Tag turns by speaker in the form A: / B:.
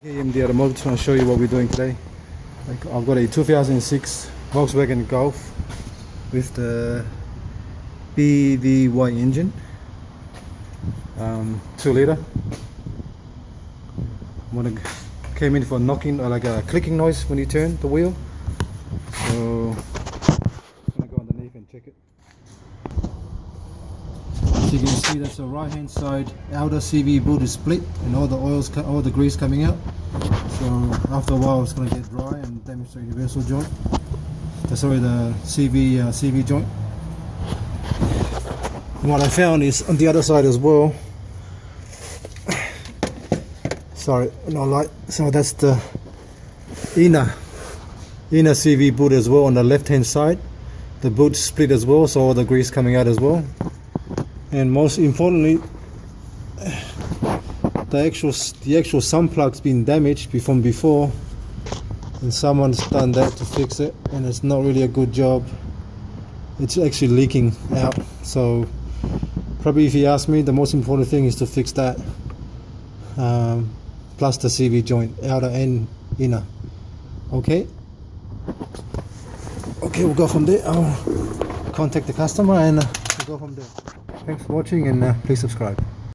A: Hey, I'm the automotive. Just want to show you what we're doing today. I've got a 2006 Volkswagen Golf with the BVY engine, 2 liter. Came in for knocking or like a clicking noise when you turn the wheel. So I'm gonna go underneath and check it. As you can see, that's the right hand side outer CV boot is split and all the grease coming out. So after a while it's going to get dry and damage the universal joint. Sorry, the CV joint. And what I found is on the other side as well. Sorry, no light. So that's the inner CV boot as well on the left hand side. The boot split as well, so all the grease coming out as well. And most importantly, the actual sun plug's been damaged from before, and someone's done that to fix it, and it's not really a good job. It's actually leaking out. So probably, if you ask me, the most important thing is to fix that, plus the CV joint, outer and inner. Okay, we'll go from there. I'll contact the customer and we'll go from there. Thanks for watching, and please subscribe.